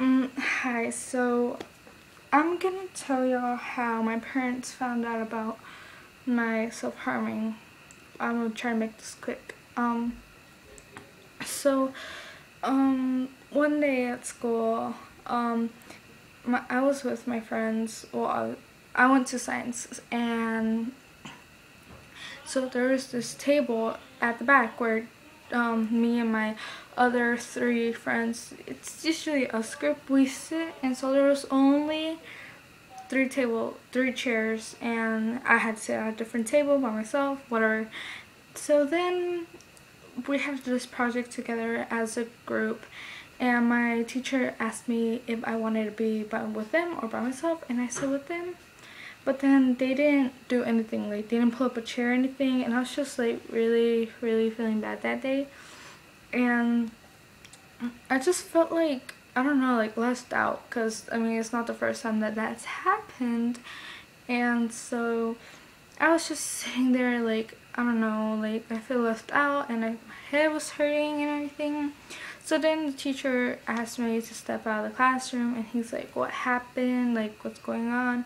Hi, so I'm gonna tell y'all how my parents found out about my self-harming. I'm gonna try to make this quick. So, one day at school, I was with my friends. Well, I went to science, and so there was this table at the back where me and my other three friends, it's usually us group, we sit, and so there was only three chairs, and I had to sit at a different table by myself, whatever. So then we had this project together as a group, and my teacher asked me if I wanted to be with them or by myself, and I said with them. But then they didn't do anything, like they didn't pull up a chair or anything, and I was just like really, really feeling bad that day. And I just felt like, I don't know, like left out, because I mean it's not the first time that that's happened. And so I was just sitting there like, I don't know, like I feel left out, and my head was hurting and everything. So then the teacher asked me to step out of the classroom, and he's like, what happened, like what's going on?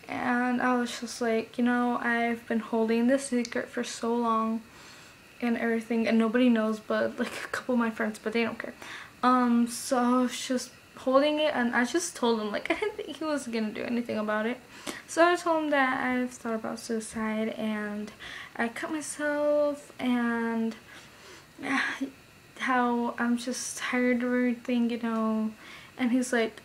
And I was just like, I've been holding this secret for so long and everything, and nobody knows but like a couple of my friends, but they don't care. So I was just holding it, and I just told him, like, I didn't think he was gonna do anything about it. So I told him that I've thought about suicide, and I cut myself, and how I'm just tired of everything. And he's like,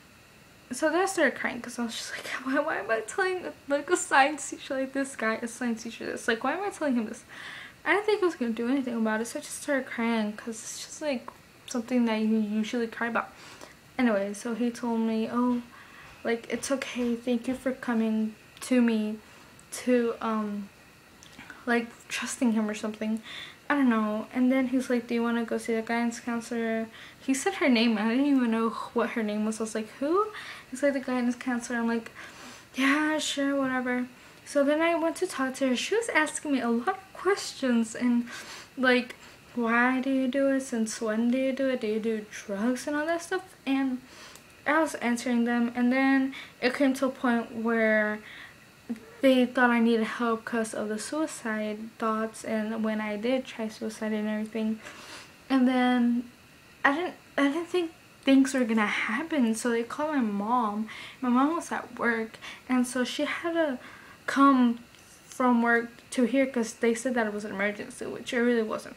so then I started crying, because I was just like, why am I telling like a science teacher like this guy, a science teacher this? Like, why am I telling him this? I didn't think I was going to do anything about it, so I just started crying, because it's just like something that you usually cry about. Anyway, so he told me, oh, like, it's okay, thank you for coming to me, to, like, trusting him or something. I don't know. And then he's like, do you want to go see the guidance counselor? He said her name, and I didn't even know what her name was. I was like, who? He's like, the guidance counselor. I'm like, yeah, sure, whatever. So then I went to talk to her. She was asking me a lot of questions, and like, why do you do it? Since when do you do it? Do you do drugs and all that stuff? And I was answering them, and then it came to a point where they thought I needed help because of the suicide thoughts, and when I did try suicide and everything. And then I didn't think things were gonna happen, so they called my mom. My mom was at work, and so she had to come from work to here because they said that it was an emergency, which it really wasn't.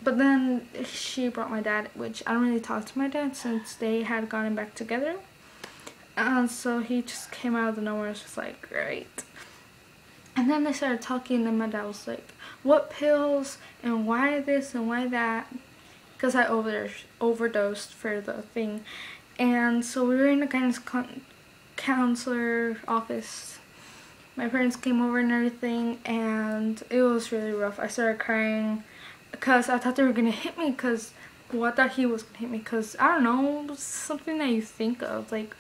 But then she brought my dad, which I don't really talk to my dad since they had gotten back together. And so he just came out of the nowhere. It's just like, great. And then they started talking, and my dad was like, what pills, and why this, and why that? Because I overdosed for the thing. And so we were in the guidance counselor office. My parents came over and everything, and it was really rough. I started crying because I thought they were going to hit me, because, well, I thought he was going to hit me, because, I don't know, something that you think of. Like,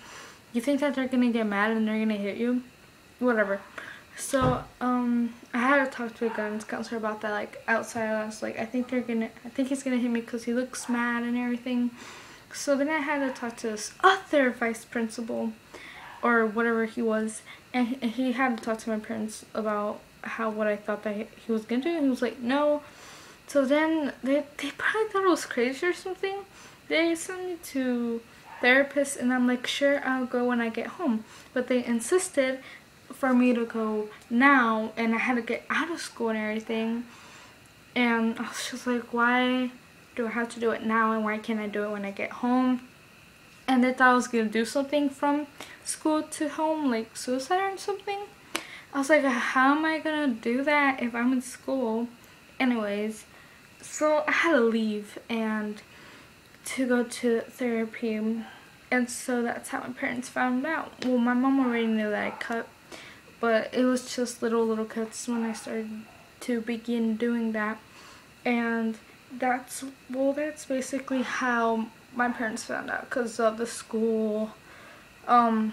you think that they're going to get mad and they're going to hit you. Whatever. So, I had to talk to a guidance counselor about that, like, outside. I was like, I think he's gonna hit me because he looks mad and everything. So then I had to talk to this other vice principal, or whatever he was, and he had to talk to my parents about what I thought that he was gonna do, and he was like, no. So then, they probably thought it was crazy or something. They sent me to therapists, and I'm like, sure, I'll go when I get home. But they insisted for me to go now, and I had to get out of school and everything. And I was just like, why do I have to do it now, and why can't I do it when I get home? And they thought I was gonna do something from school to home, like suicide or something. I was like, how am I gonna do that if I'm in school? Anyways, so I had to leave and to go to therapy. And so that's how my parents found out. Well, my mom already knew that I cut, but it was just little cuts when I started to begin doing that. And that's basically how my parents found out, because of the school. Yeah,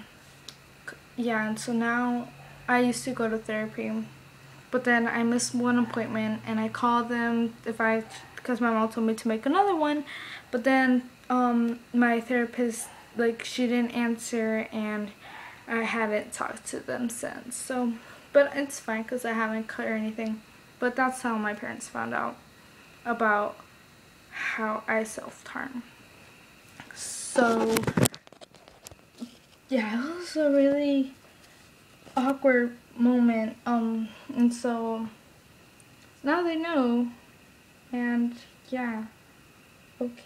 and so now I used to go to therapy, but then I missed one appointment, and I called them because my mom told me to make another one. But then my therapist like she didn't answer, and I haven't talked to them since. So, but it's fine because I haven't cut or anything. But that's how my parents found out about how I self-harm. So yeah, it was a really awkward moment. And so now they know, and yeah, okay.